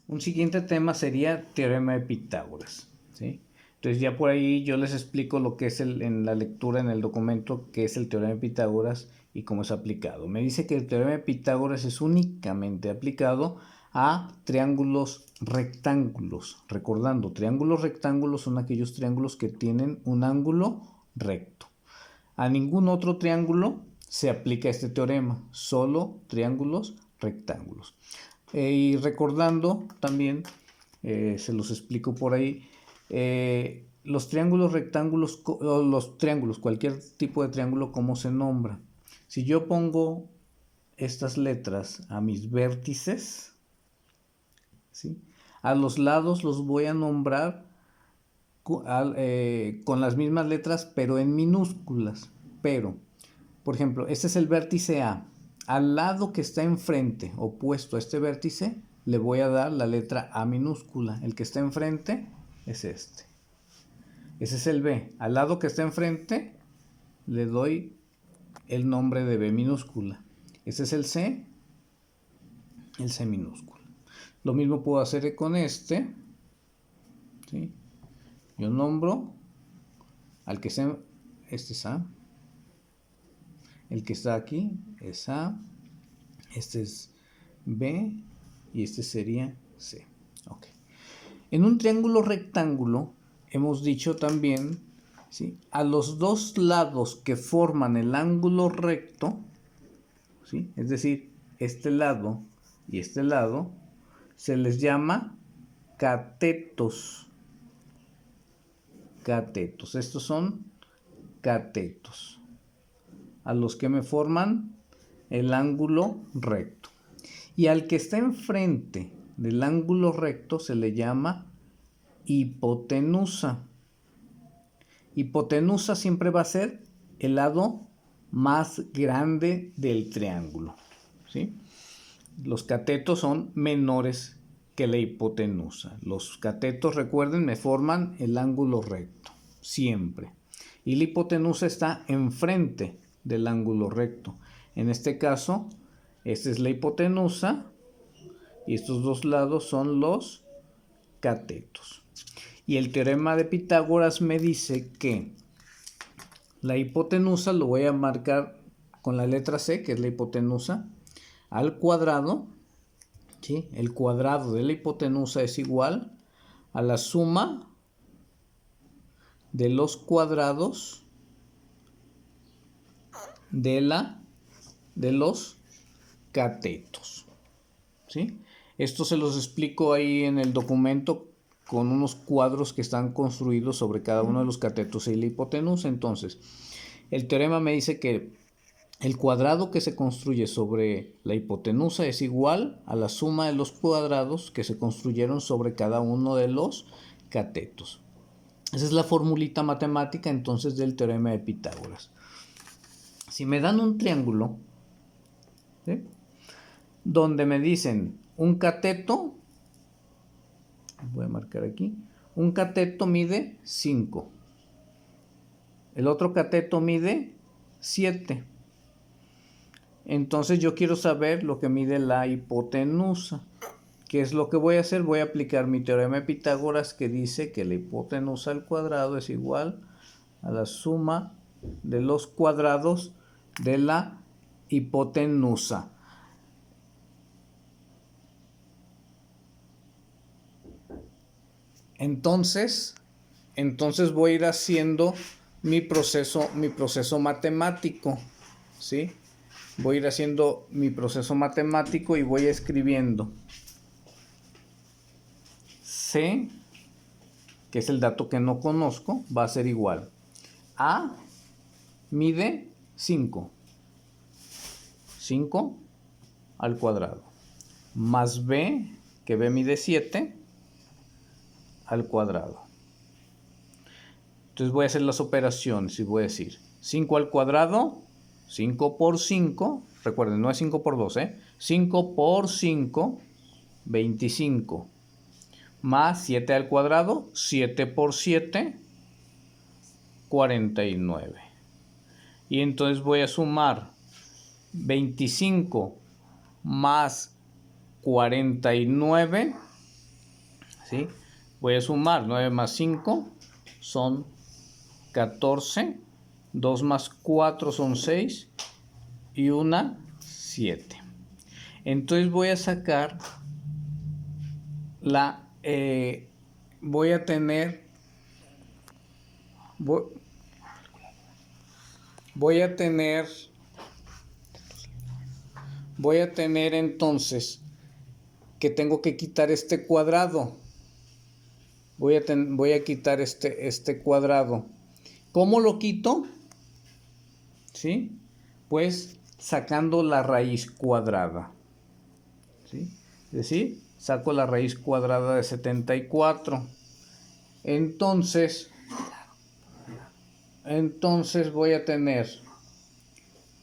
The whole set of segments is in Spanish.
Un siguiente tema sería teorema de Pitágoras, ¿sí? Entonces ya por ahí yo les explico lo que es en la lectura en el documento, qué es el teorema de Pitágoras y cómo es aplicado. Me dice que el teorema de Pitágoras es únicamente aplicado a triángulos rectángulos. Recordando, triángulos rectángulos son aquellos triángulos que tienen un ángulo recto. A ningún otro triángulo se aplica este teorema, solo triángulos rectángulos. Y recordando también, se los explico por ahí, los triángulos rectángulos, o los triángulos, cualquier tipo de triángulo, ¿cómo se nombra? Si yo pongo estas letras a mis vértices, ¿sí? A los lados los voy a nombrar con las mismas letras, pero en minúsculas. Pero, por ejemplo, este es el vértice A. Al lado que está enfrente, opuesto a este vértice, le voy a dar la letra A minúscula. El que está enfrente es este. Ese es el B. Al lado que está enfrente, le doy el nombre de B minúscula. Ese es el C minúscula. Lo mismo puedo hacer con este, ¿sí? Yo nombro al que está, este es A. El que está aquí es A, este es B y este sería C. Okay. En un triángulo rectángulo hemos dicho también, ¿sí?, a los dos lados que forman el ángulo recto, ¿sí?, es decir, este lado y este lado, se les llama catetos. Catetos, estos son catetos, a los que me forman el ángulo recto. Y al que está enfrente del ángulo recto se le llama hipotenusa. Hipotenusa siempre va a ser el lado más grande del triángulo, ¿sí? Los catetos son menores que la hipotenusa. Los catetos, recuerden, me forman el ángulo recto, siempre. Y la hipotenusa está enfrente del ángulo recto. En este caso, esta es la hipotenusa y estos dos lados son los catetos. Y el teorema de Pitágoras me dice que la hipotenusa lo voy a marcar con la letra C, que es la hipotenusa, al cuadrado, ¿sí? El cuadrado de la hipotenusa es igual a la suma de los cuadrados de los catetos, ¿sí? Esto se los explico ahí en el documento con unos cuadros que están construidos sobre cada uno de los catetos y la hipotenusa. Entonces, el teorema me dice que el cuadrado que se construye sobre la hipotenusa es igual a la suma de los cuadrados que se construyeron sobre cada uno de los catetos. Esa es la formulita matemática entonces del teorema de Pitágoras. Si me dan un triángulo, ¿sí?, donde me dicen un cateto, voy a marcar aquí, un cateto mide 5, el otro cateto mide 7. Entonces yo quiero saber lo que mide la hipotenusa. ¿Qué es lo que voy a hacer? Voy a aplicar mi teorema de Pitágoras, que dice que la hipotenusa al cuadrado es igual a la suma de los cuadrados de la hipotenusa. Entonces voy a ir haciendo mi proceso matemático, ¿sí? Voy a ir haciendo mi proceso matemático y voy escribiendo C, que es el dato que no conozco, va a ser igual a mide 5 al cuadrado, más B, que B mide 7 al cuadrado. Entonces voy a hacer las operaciones y voy a decir 5 al cuadrado, 5 por 5, recuerden, no es 5 por 2, 5 por 5, 25, más 7 al cuadrado, 7 por 7, 49. Y entonces voy a sumar 25 más 49, ¿sí? Voy a sumar 9 más 5 son 14, 2 más 4 son 6 y 1, 7. Entonces voy a sacar voy a tener entonces que tengo que quitar este cuadrado. Voy a quitar este cuadrado. ¿Cómo lo quito? ¿Sí? Pues sacando la raíz cuadrada. ¿Sí? Es decir, saco la raíz cuadrada de 74. Entonces voy a tener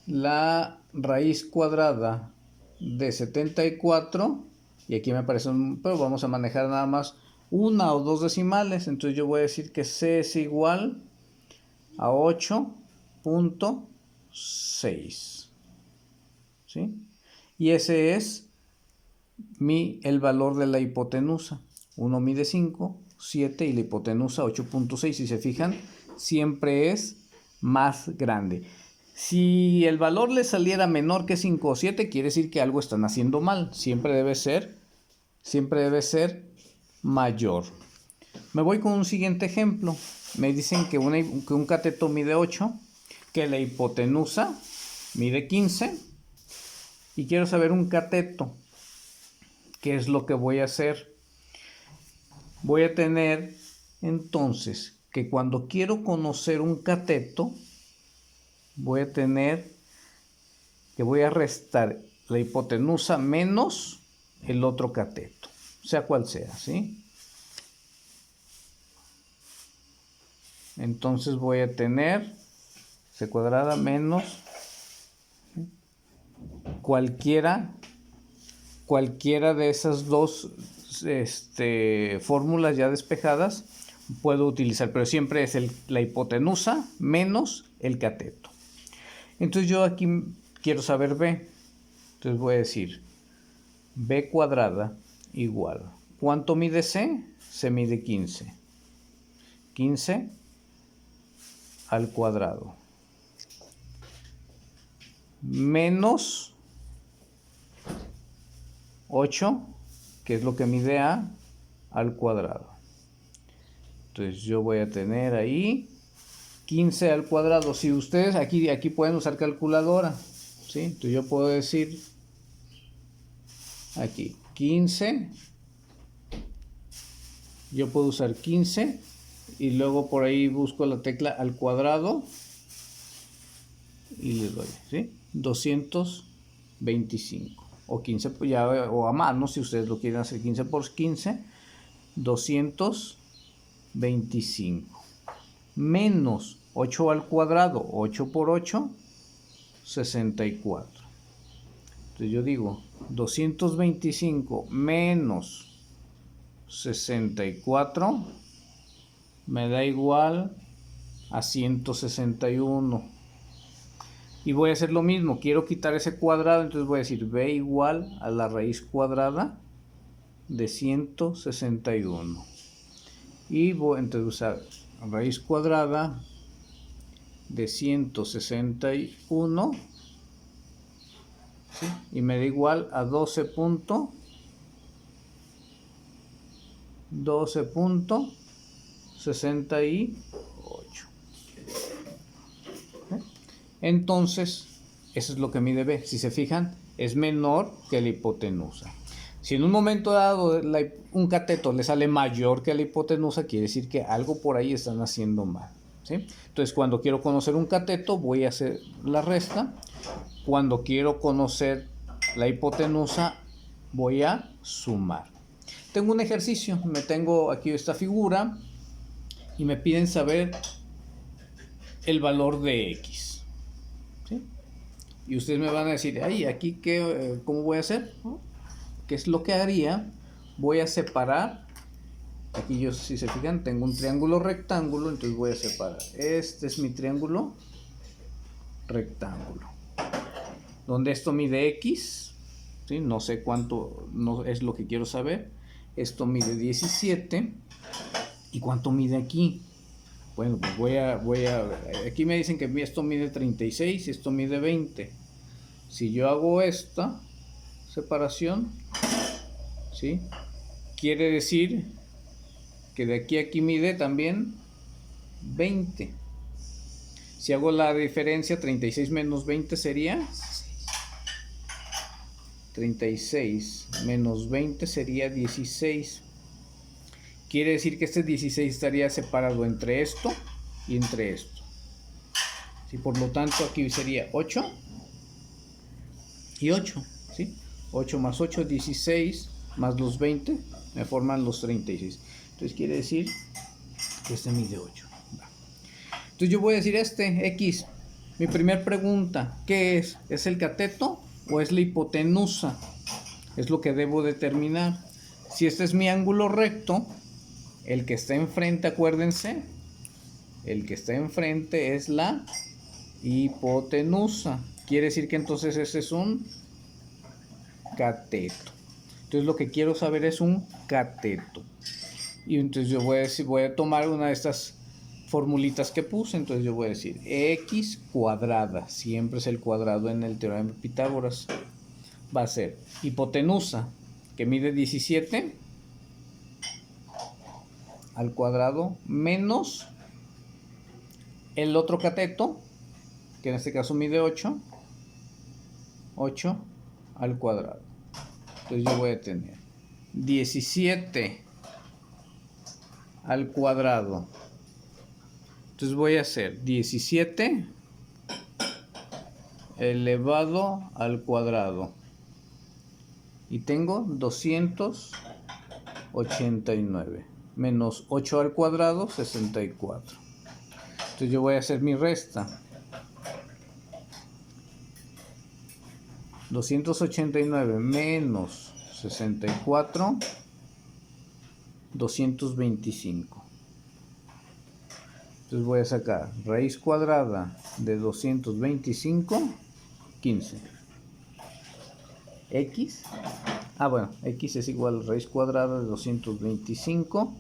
la raíz cuadrada de 74 y aquí me aparece pero vamos a manejar nada más una o dos decimales. Entonces yo voy a decir que C es igual a 8.6. ¿Sí? Y ese es el valor de la hipotenusa. Uno mide 5, 7 y la hipotenusa 8.6. Si se fijan, siempre es más grande. Si el valor le saliera menor que 5 o 7, quiere decir que algo están haciendo mal. Siempre debe ser mayor. Me voy con un siguiente ejemplo. Me dicen que un cateto mide 8, que la hipotenusa mide 15 y quiero saber un cateto. ¿Qué es lo que voy a hacer? Voy a tener entonces que cuando quiero conocer un cateto, voy a tener que voy a restar la hipotenusa menos el otro cateto, sea cual sea, ¿sí? Entonces voy a tener C cuadrada menos cualquiera de esas dos fórmulas ya despejadas puedo utilizar, pero siempre es la hipotenusa menos el cateto. Entonces yo aquí quiero saber B. Entonces voy a decir B cuadrada igual. ¿Cuánto mide C? Se mide 15. 15 al cuadrado. Menos 8, que es lo que mide A, al cuadrado. Entonces yo voy a tener ahí 15 al cuadrado. Si ustedes aquí pueden usar calculadora, ¿sí? Entonces yo puedo decir aquí 15. Yo puedo usar 15 y luego por ahí busco la tecla al cuadrado y le doy, ¿sí? 225 o 15 ya, o a mano si ustedes lo quieren hacer 15 por 15, 225 menos 8 al cuadrado, 8 por 8, 64. Entonces yo digo 225 menos 64 me da igual a 161. Y voy a hacer lo mismo, quiero quitar ese cuadrado, entonces voy a decir B igual a la raíz cuadrada de 161. Y voy entonces usar raíz cuadrada de 161, ¿sí? Y me da igual a 12.68. Entonces, eso es lo que mide B. Si se fijan, es menor que la hipotenusa. Si en un momento dado un cateto le sale mayor que la hipotenusa, quiere decir que algo por ahí están haciendo mal, ¿sí? Entonces, cuando quiero conocer un cateto, voy a hacer la resta. Cuando quiero conocer la hipotenusa, voy a sumar. Tengo un ejercicio, tengo aquí esta figura y me piden saber el valor de X. ¿Sí? Y ustedes me van a decir, ay, aquí ¿cómo voy a hacer? ¿Qué es lo que haría? Voy a separar, aquí yo, si se fijan, tengo un triángulo rectángulo, entonces voy a separar. Este es mi triángulo rectángulo, donde esto mide X, ¿sí? No sé cuánto, no es lo que quiero saber. esto mide 17. ¿Y cuánto mide aquí? Bueno, pues voy a aquí me dicen que esto mide 36 y esto mide 20. Si yo hago esta separación, ¿sí? Quiere decir que de aquí a aquí mide también 20. Si hago la diferencia, 36 menos 20 sería 36 menos 20 sería 16. Quiere decir que este 16 estaría separado entre esto y entre esto. ¿Sí? Por lo tanto, aquí sería 8 y 8. ¿Sí? 8 más 8, 16, más los 20, me forman los 36. Entonces quiere decir que este mide 8. Entonces yo voy a decir X. Mi primera pregunta, ¿qué es? ¿Es el cateto o es la hipotenusa? Es lo que debo determinar. Si este es mi ángulo recto, el que está enfrente, acuérdense, el que está enfrente es la hipotenusa. Quiere decir que entonces ese es un cateto. Entonces lo que quiero saber es un cateto. Y entonces yo voy a tomar una de estas formulitas que puse. Entonces yo voy a decir x cuadrada, siempre es el cuadrado en el teorema de Pitágoras, va a ser hipotenusa, que mide 17 al cuadrado, menos el otro cateto, que en este caso mide 8 al cuadrado. Entonces yo voy a tener 17 al cuadrado. Entonces voy a hacer 17 elevado al cuadrado. Y tengo 289. Menos 8 al cuadrado, 64. Entonces yo voy a hacer mi resta. 289 menos 64, 225. Entonces voy a sacar raíz cuadrada de 225, 15. X, bueno, X es igual a raíz cuadrada de 225.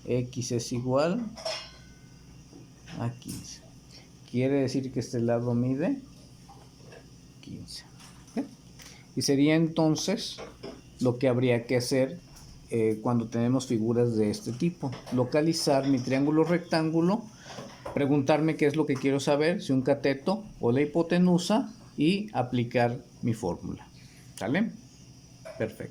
X es igual a 15. Quiere decir que este lado mide 15. ¿Okay? Y sería entonces lo que habría que hacer cuando tenemos figuras de este tipo. Localizar mi triángulo rectángulo, preguntarme qué es lo que quiero saber, si un cateto o la hipotenusa, y aplicar mi fórmula. ¿Sale? Perfecto.